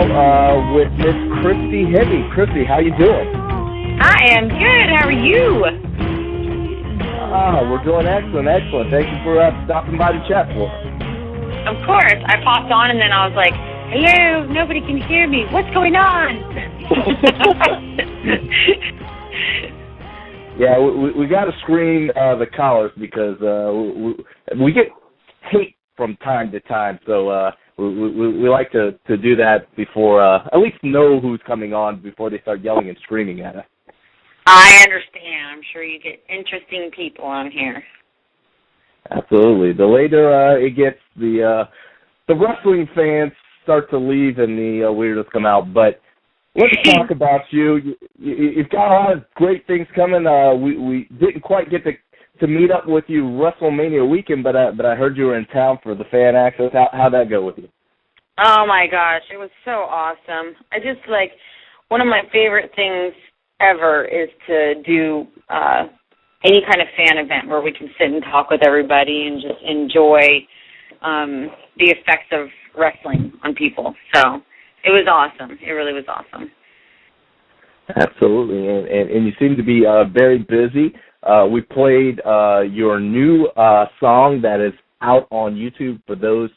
now with Miss Christy Hemme. Christy, how you doing? I am good. How are you? We're doing excellent. Thank you for stopping by to chat for us. Of course. I popped on and then I was like, hello, nobody can hear me. What's going on? Yeah, we got to screen the callers because we get hate from time to time, so we like to do that before, at least know who's coming on before they start yelling and screaming at us. I understand. I'm sure you get interesting people on here. Absolutely. The later it gets, the wrestling fans start to leave and the weirdos come out. But let's talk about you. You've got a lot of great things coming. We didn't quite get to meet up with you WrestleMania weekend, but I heard you were in town for the Fan Access. How'd that go with you? Oh, my gosh. It was so awesome. I just, one of my favorite things ever is to do any kind of fan event where we can sit and talk with everybody and just enjoy the effects of wrestling on people. So it was awesome. It really was awesome. Absolutely, and you seem to be very busy. We played your new song that is out on YouTube for those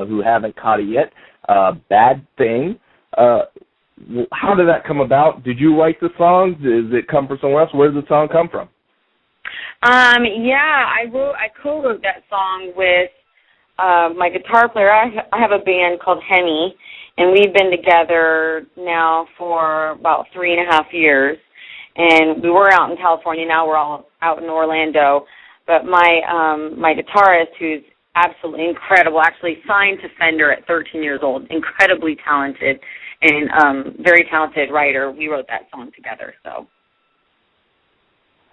who haven't caught it yet, Bad Thing. How did that come about? Did you write the song? Does it come from somewhere else? Where did the song come from? Yeah, I co-wrote that song with my guitar player. I have a band called Hemme, and we've been together now for about 3.5 years. And we were out in California. Now we're all out in Orlando. But my guitarist, who's absolutely incredible, actually signed to Fender at 13 years old, incredibly talented and very talented writer. We wrote that song together. So.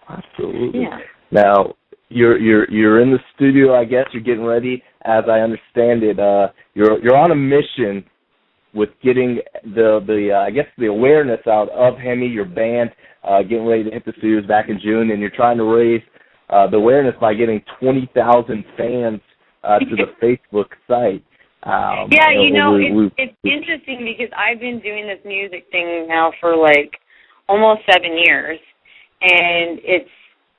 Absolutely. Yeah. Now you're in the studio. I guess you're getting ready. As I understand it, you're on a mission with getting the awareness out of Hemme, your band, getting ready to hit the studios back in June, and you're trying to raise the awareness by getting 20,000 fans to the Facebook site. Yeah, it's interesting because I've been doing this music thing now for almost 7 years, and it's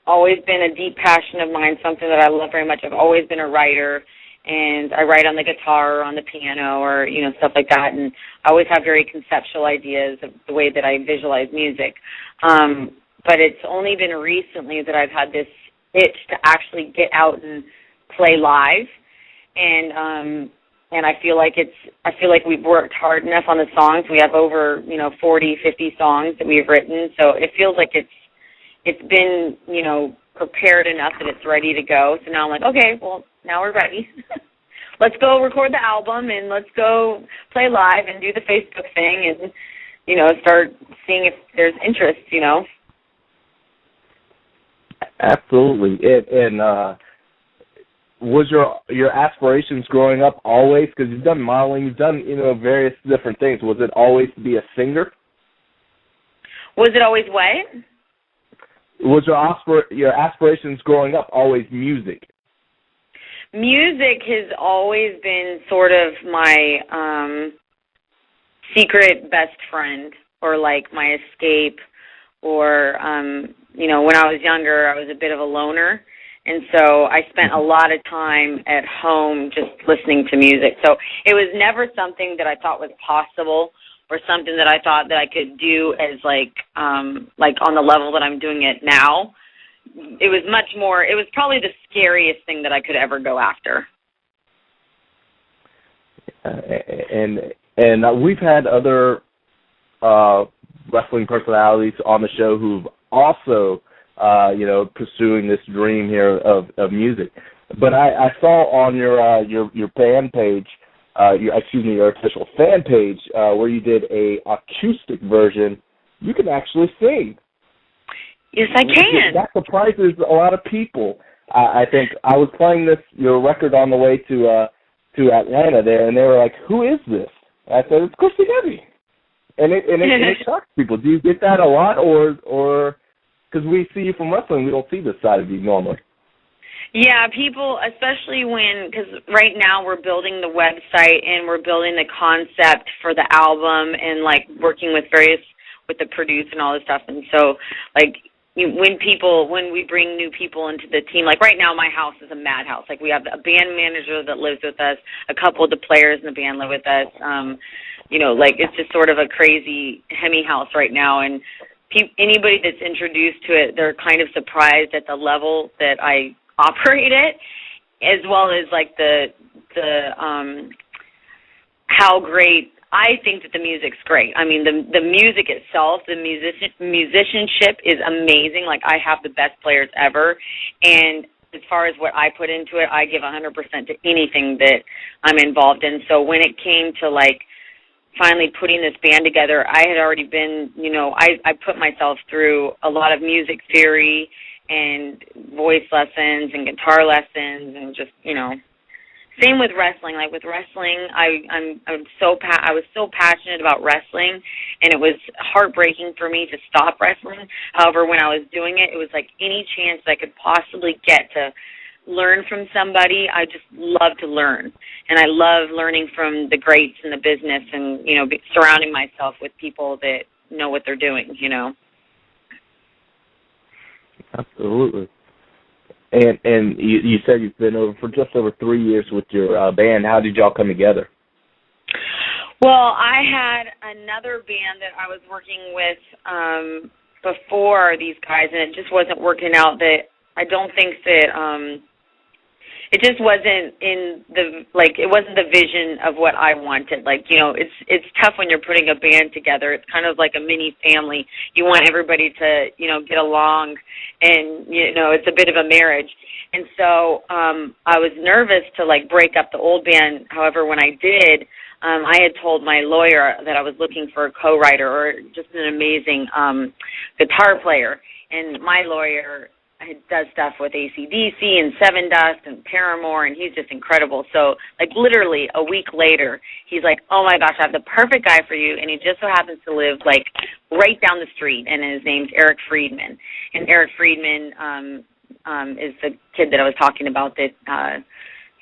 always been a deep passion of mine, something that I love very much. I've always been a writer, and I write on the guitar or on the piano or, stuff like that, and I always have very conceptual ideas of the way that I visualize music. But it's only been recently that I've had this itch to actually get out and play live, and I feel like we've worked hard enough on the songs. We have over 40, 50 songs that we've written, so it feels like it's been prepared enough that it's ready to go. So now I'm like, okay, well, now we're ready. Let's go record the album and let's go play live and do the Facebook thing and start seeing if there's interest. Absolutely. And was your aspirations growing up always, because you've done modeling, you've done various different things, was it always to be a singer? Was it always what? Was your aspirations growing up always music? Music has always been sort of my secret best friend, or my escape, or when I was younger, I was a bit of a loner. And so I spent a lot of time at home just listening to music. So it was never something that I thought was possible or something that I thought that I could do as on the level that I'm doing it now. It was much more, it was probably the scariest thing that I could ever go after. And we've had other wrestling personalities on the show who've also pursuing this dream here of music. But I saw on your fan page, your official fan page, where you did a acoustic version. You can actually sing. Yes, I can. That surprises a lot of people. I think I was playing your record on the way to Atlanta there, and they were like, "Who is this?" I said, "It's Christy Hemme," and it shocks people. Do you get that a lot, or because we see you from wrestling, we don't see this side of you normally? Yeah, people, especially because right now we're building the website and we're building the concept for the album and, like, working with the produce and all this stuff. And so, like, when we bring new people into the team, like right now my house is a madhouse. Like, we have a band manager that lives with us, a couple of the players in the band live with us. Like, it's just sort of a crazy Hemme house right now. And anybody that's introduced to it, they're kind of surprised at the level that I operate it, as well as, like, the how great I think that the music's great. I mean, the music itself, the musicianship is amazing. Like, I have the best players ever, and as far as what I put into it, I give 100% to anything that I'm involved in. So when it came to, like, finally putting this band together, I had already been, I put myself through a lot of music theory and voice lessons and guitar lessons and just, same with wrestling. Like, with wrestling, I was so passionate about wrestling, and it was heartbreaking for me to stop wrestling. However, when I was doing it, it was like any chance I could possibly get to learn from somebody. I just love to learn, and I love learning from the greats in the business, and surrounding myself with people that know what they're doing. Absolutely. And you said you've been over for just over 3 years with your band. How did y'all come together? Well, I had another band that I was working with before these guys, and it just wasn't working out. That I don't think that it just wasn't it wasn't the vision of what I wanted. Like, it's tough when you're putting a band together. It's kind of like a mini family. You want everybody to, get along, and, it's a bit of a marriage. And so I was nervous to, like, break up the old band. However, when I did, I had told my lawyer that I was looking for a co-writer or just an amazing guitar player. And my lawyer does stuff with AC/DC and Seven Dust and Paramore, and he's just incredible. So, like, literally a week later, he's like, oh, my gosh, I have the perfect guy for you, and he just so happens to live, like, right down the street, and his name's Eric Friedman. And Eric Friedman is the kid that I was talking about that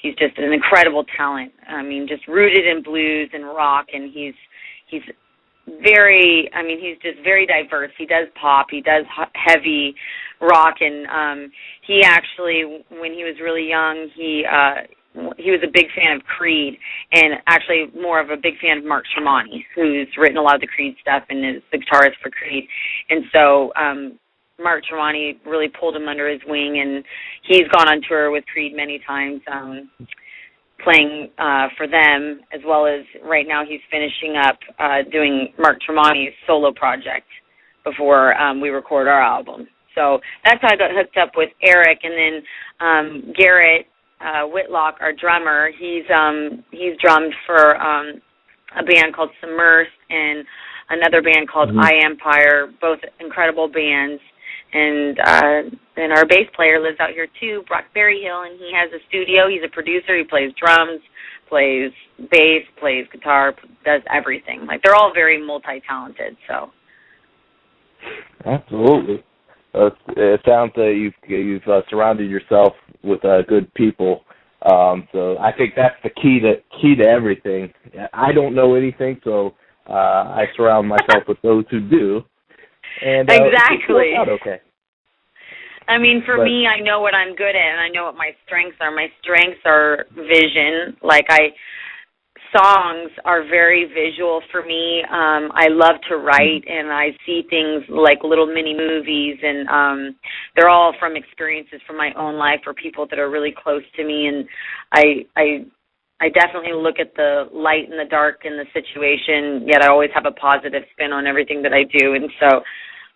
he's just an incredible talent. I mean, just rooted in blues and rock, and he's he's just very diverse. He does pop, he does heavy rock, and he actually, when he was really young, he was a big fan of Creed, and actually more of a big fan of Mark Tremonti, who's written a lot of the Creed stuff and is the guitarist for Creed. And so Mark Tremonti really pulled him under his wing, and he's gone on tour with Creed many times, playing for them, as well as right now he's finishing up doing Mark Tremonti's solo project before we record our album. So that's how I got hooked up with Eric. And then Garrett Whitlock, our drummer, he's drummed for a band called Submersed and another band called I Empire, both incredible bands. And our bass player lives out here too, Brock Berryhill, and he has a studio. He's a producer. He plays drums, plays bass, plays guitar, does everything. Like, they're all very multi-talented. So. Absolutely. It sounds that you've surrounded yourself with good people. So I think that's the key to everything. I don't know anything, so I surround myself with those who do. And exactly. Okay. I mean, for me, I know what I'm good at, and I know what my strengths are. My strengths are vision. Songs are very visual for me. I love to write, and I see things like little mini movies, and they're all from experiences from my own life or people that are really close to me. And I definitely look at the light and the dark in the situation, yet I always have a positive spin on everything that I do. And so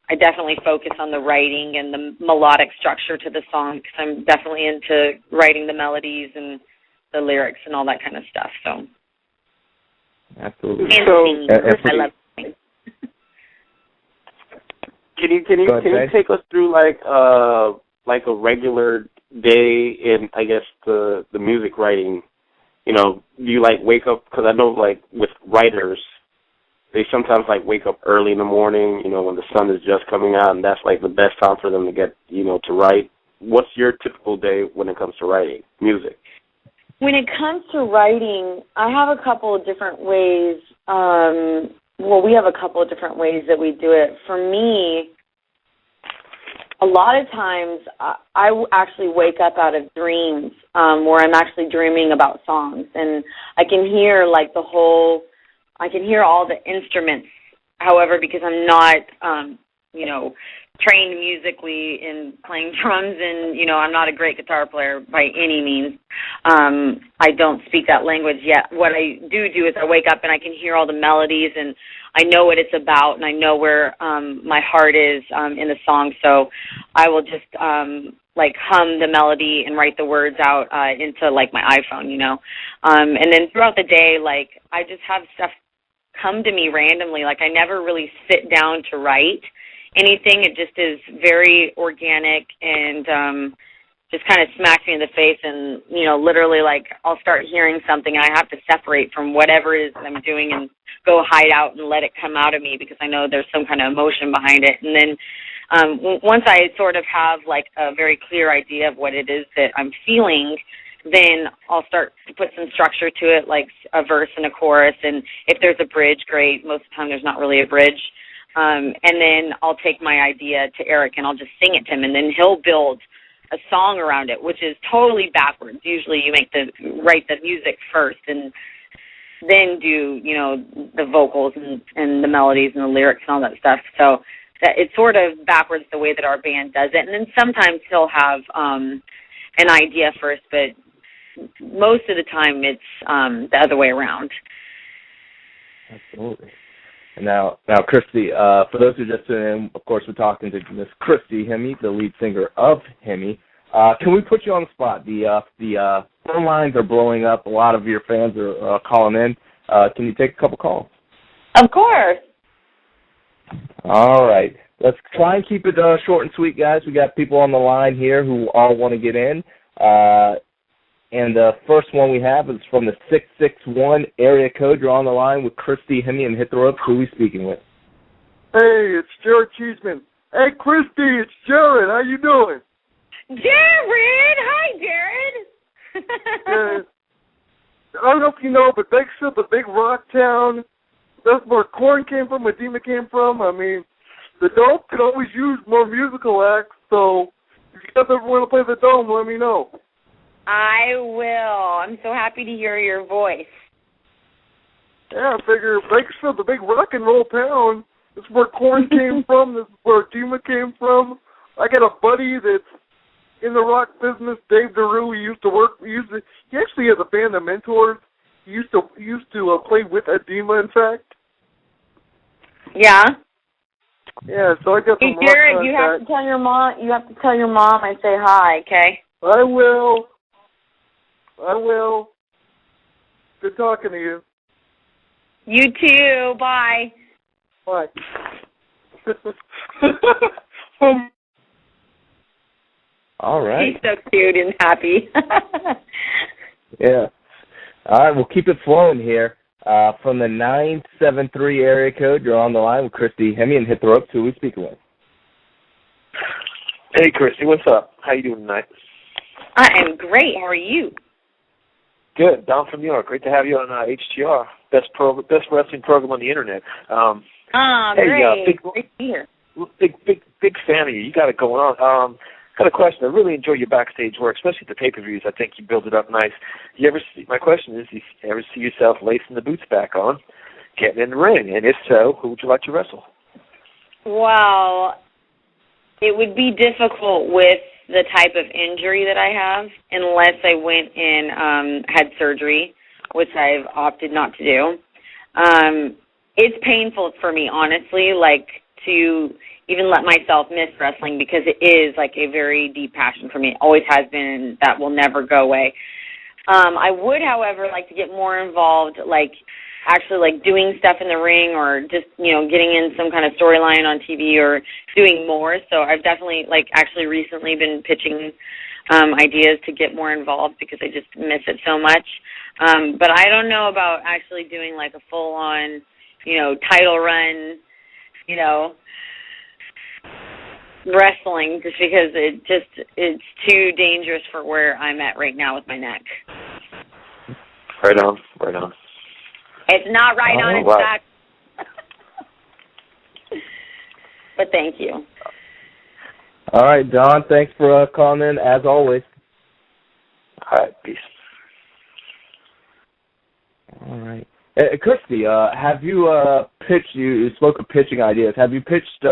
I definitely focus on the writing and the melodic structure to the song, because I'm definitely into writing the melodies and the lyrics and all that kind of stuff. So. Absolutely. And singing. I love singing. Can you take us through like a regular day in, I guess, the music writing? Do you wake up, because I know with writers, they sometimes wake up early in the morning, when the sun is just coming out, and that's the best time for them to get, to write. what's your typical day when it comes to writing music? When it comes to writing, I have a couple of different ways. We have a couple of different ways that we do it. For me, a lot of times I actually wake up out of dreams where I'm actually dreaming about songs, and I can hear I can hear all the instruments. However, because I'm not, trained musically in playing drums, and I'm not a great guitar player by any means. I don't speak that language yet. What I do is I wake up and I can hear all the melodies, and I know what it's about, and I know where my heart is in the song. So I will just hum the melody and write the words out into my iPhone, and then throughout the day, I just have stuff come to me randomly. I never really sit down to write anything. It just is very organic and just kind of smacks me in the face, and literally I'll start hearing something, and I have to separate from whatever it is that I'm doing and go hide out and let it come out of me because I know there's some kind of emotion behind it. And then once I sort of have a very clear idea of what it is that I'm feeling, then I'll start to put some structure to it, like a verse and a chorus, and if there's a bridge, great. Most of the time there's not really a bridge. And then I'll take my idea to Eric and I'll just sing it to him, and then he'll build a song around it, which is totally backwards. Usually you write the music first and then do, the vocals and the melodies and the lyrics and all that stuff. So it's sort of backwards the way that our band does it. And then sometimes he'll have an idea first, but most of the time it's the other way around. Absolutely. And now, Christy, for those who just tuned in, of course, we're talking to Miss Christy Hemme, the lead singer of Hemme. Can we put you on the spot? The phone lines are blowing up. A lot of your fans are calling in. Can you take a couple calls? Of course. All right. Let's try and keep it short and sweet, guys. We got people on the line here who all want to get in. And the first one we have is from the 661 area code. You're on the line with Christy Hemme and Hit the Ropes. Who are we speaking with? Hey, it's Jared Cheeseman. Hey, Christy, it's Jared. How you doing? Jared! Hi, Jared! I don't know if you know, but Bakersfield's a big rock town. That's where Korn came from, Edema came from. I mean, the Dome could always use more musical acts, so if you guys ever want to play the Dome, let me know. I will. I'm so happy to hear your voice. Yeah, I figure Bakersfield's a big rock and roll town. This is where Korn came from. This is where Edema came from. I got a buddy that's in the rock business, Dave DeRue. He actually has a band of mentors. He used to play with Edema, in fact. Yeah. Yeah, so I got some rock Jared, contact. you have to tell your mom. You have to tell your mom I say hi. Okay. I will. Good talking to you. You too. Bye. Bye. All right. He's so cute and happy. Yeah. All right, we'll keep it flowing here. From the 973 area code, you're on the line with Christy Hemme and Hit the Ropes. Who are we speaking with? Hey, Christy, what's up? How you doing tonight? I am great. How are you? Good. Down from New York. Great to have you on HTR. Best wrestling program on the internet. Great. Hey, great to hear. Big fan of you. You got it going on. Got a question. I really enjoy your backstage work, especially at the pay-per-views. I think you build it up nice. My question is, you ever see yourself lacing the boots back on, getting in the ring? And if so, who would you like to wrestle? Well, it would be difficult with the type of injury that I have unless I went and had surgery, which I've opted not to do. It's painful for me, honestly, to even let myself miss wrestling because it is a very deep passion for me. It always has been, and that will never go away. I would, however, like to get more involved, actually doing stuff in the ring or just, getting in some kind of storyline on TV or doing more. So I've definitely, actually recently been pitching ideas to get more involved because I just miss it so much. But I don't know about actually doing a full-on, title run, wrestling, just because it's too dangerous for where I'm at right now with my neck. Right on, right on. It's not right on, it's back. But thank you. All right, Don, thanks for calling in, as always. All right, peace. All right. Christy, have you pitched, you spoke of pitching ideas, have you pitched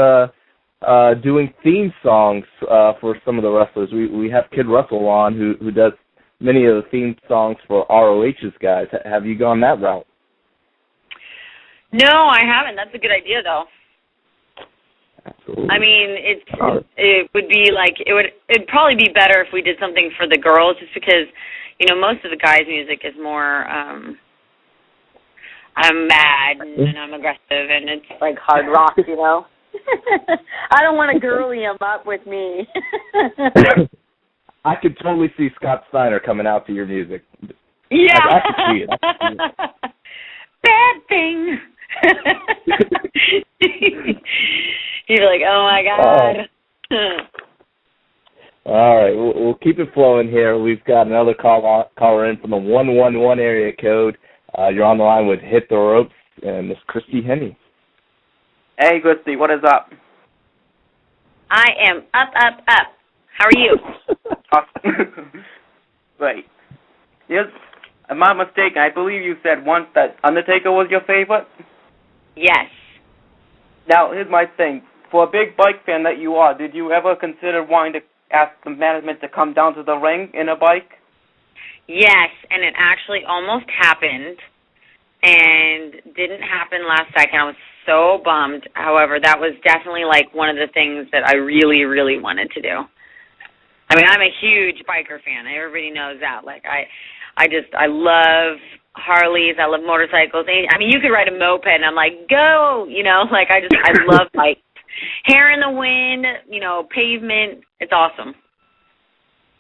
doing theme songs for some of the wrestlers? We have Kid Russell on who does many of the theme songs for ROH's guys. Have you gone that route? No, I haven't. That's a good idea, though. Absolutely. I mean, it would be like it'd probably be better if we did something for the girls, just because, you know, most of the guys' music is more I'm mad and I'm aggressive and it's like hard rock, you know. I don't want to girly him up with me. I could totally see Scott Steiner coming out to your music. Yeah. I could see it. Bad thing. You're like, oh my God. All right, we'll keep it flowing here. We've got another caller in from the 111 area code. You're on the line with Hit the Ropes, and Miss Christy Hemme. Hey, Christy, what is up? I am up. How are you? Great. Yes, I'm not mistaken. I believe you said once that Undertaker was your favorite? Yes. Now, here's my thing. For a big bike fan that you are, did you ever consider wanting to ask the management to come down to the ring in a bike? Yes, and it actually almost happened and didn't happen last second. I was so bummed. However, that was definitely like one of the things that I really, really wanted to do. I mean, I'm a huge biker fan. Everybody knows that. Like, I love Harleys. I love motorcycles. I mean, you could ride a moped, and I'm like, go, you know. Like, I love bikes. Hair in the wind, you know, pavement. It's awesome.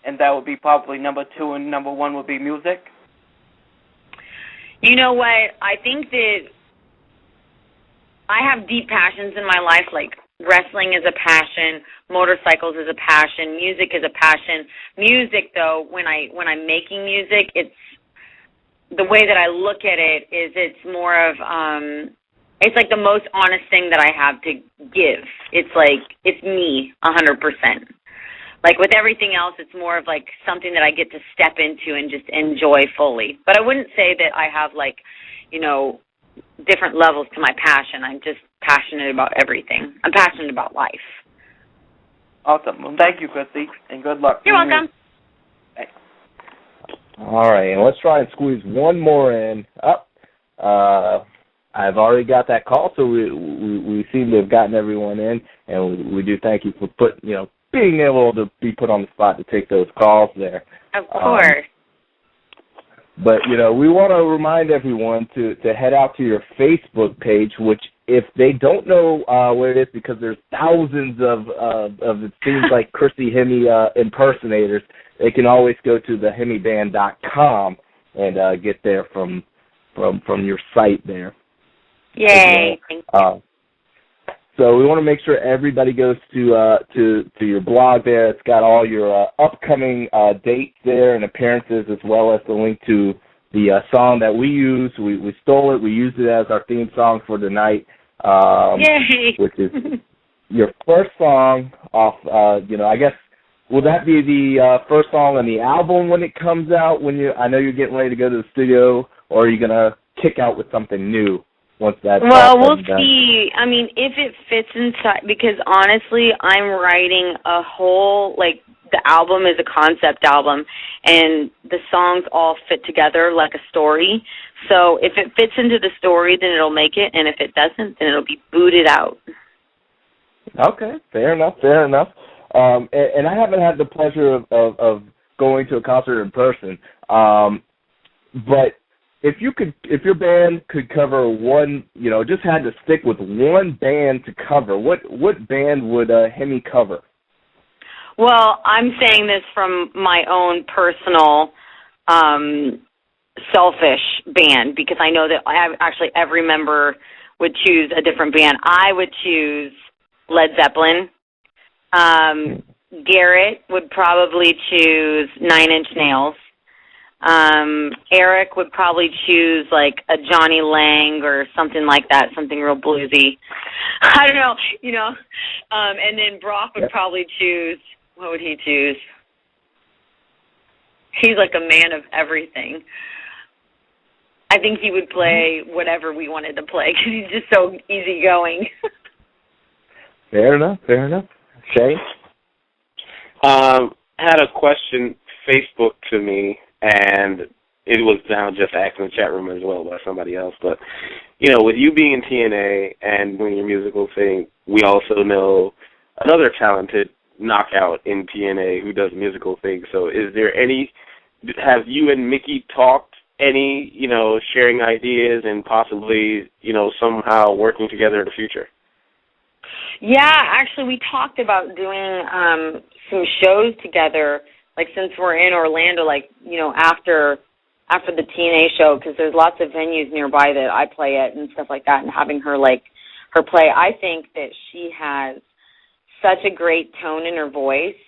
And that would be probably number 2, and number 1 would be music? You know what? I think that I have deep passions in my life, like wrestling is a passion, motorcycles is a passion, music is a passion. Music, though, when I'm making music, it's the way that I look at it is it's more of it's like the most honest thing that I have to give. It's like it's me 100%. Like with everything else, it's more of like something that I get to step into and just enjoy fully. But I wouldn't say that I have like, you know, different levels to my passion. I'm just passionate about everything. I'm passionate about life. Awesome. Well, thank you, Christy, and good luck. You're welcome. Thanks. All right, and let's try and squeeze one more in. I've already got that call, so we seem to have gotten everyone in, and we do thank you for being able to be put on the spot to take those calls there. Of course. But, we want to remind everyone to head out to your Facebook page, which if they don't know where it is, because there's thousands of it seems like Christy Hemme impersonators, they can always go to thehemmeband.com and get there from your site there. Yay. Thank you. So we want to make sure everybody goes to your blog there. It's got all your upcoming dates there and appearances, as well as the link to the song that we use. We stole it. We used it as our theme song for tonight, Yay. which is your first song off, I guess, will that be the first song on the album when it comes out? I know you're getting ready to go to the studio, or are you going to kick out with something new? Well, we'll see. I mean, if it fits inside, because honestly, I'm writing a whole, the album is a concept album, and the songs all fit together like a story. So if it fits into the story, then it'll make it, and if it doesn't, then it'll be booted out. Okay, fair enough. And I haven't had the pleasure of going to a concert in person, but if your band could cover one, just had to stick with one band to cover, what band would Hemme cover? Well, I'm saying this from my own personal, selfish band, because I know that actually every member would choose a different band. I would choose Led Zeppelin, Garrett would probably choose 9 Inch Nails. Eric would probably choose like a Johnny Lang or something like that, something real bluesy. I don't know, and then Brock would probably choose, what would he choose? He's like a man of everything. I think he would play whatever we wanted to play because he's just so easygoing. Fair enough. Shay? Had a question Facebook to me, and it was down just asked in the chat room as well by somebody else. But, with you being in TNA and doing your musical thing, we also know another talented Knockout in TNA who does musical things. So have you and Mickey talked any, sharing ideas and possibly, somehow working together in the future? Yeah, actually, we talked about doing some shows together, like since we're in Orlando, after the TNA show, because there's lots of venues nearby that I play at and stuff like that, and having her play. I think that she has such a great tone in her voice,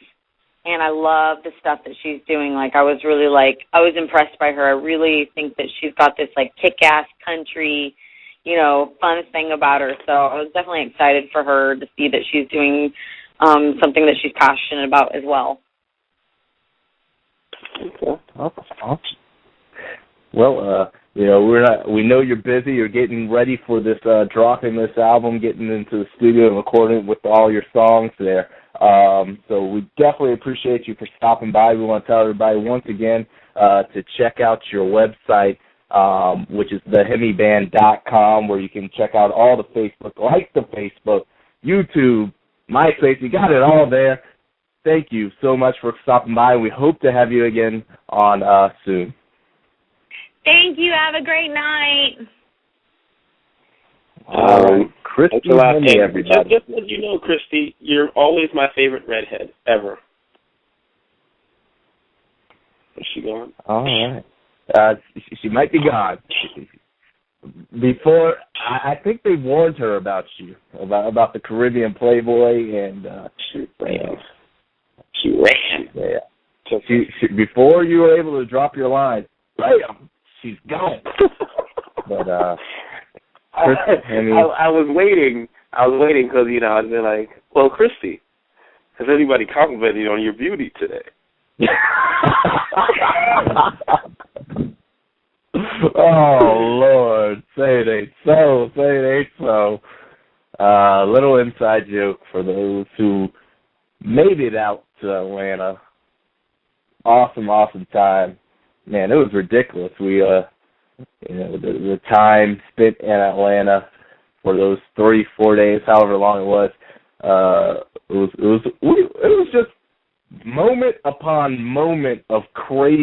and I love the stuff that she's doing. I was impressed by her. I really think that she's got this kick-ass country, fun thing about her. So I was definitely excited for her to see that she's doing something that she's passionate about as well. Okay, awesome. Well, we know you're busy. You're getting ready for this, dropping this album, getting into the studio and recording with all your songs there. So we definitely appreciate you for stopping by. We want to tell everybody once again to check out your website, which is thehemmeband.com, where you can check out all the Facebook, YouTube, MySpace. You got it all there. Thank you so much for stopping by. We hope to have you again on soon. Thank you. Have a great night. All right. Christy Hemme, everybody. Just as you know, Christy, you're always my favorite redhead ever. Is she gone? All right. She might be gone. Before, I think they warned her about you, about the Caribbean Playboy, and she ran. Yeah. She before you were able to drop your line, bam, she's gone. But I was waiting. Because I'd been like, well, Christy, has anybody complimented you on your beauty today? Oh Lord, say it ain't so. Little inside joke for those who made it out to Atlanta. Awesome time. Man, it was ridiculous. We the time spent in Atlanta for those 3-4 days, however long it was, it was just moment upon moment of crazy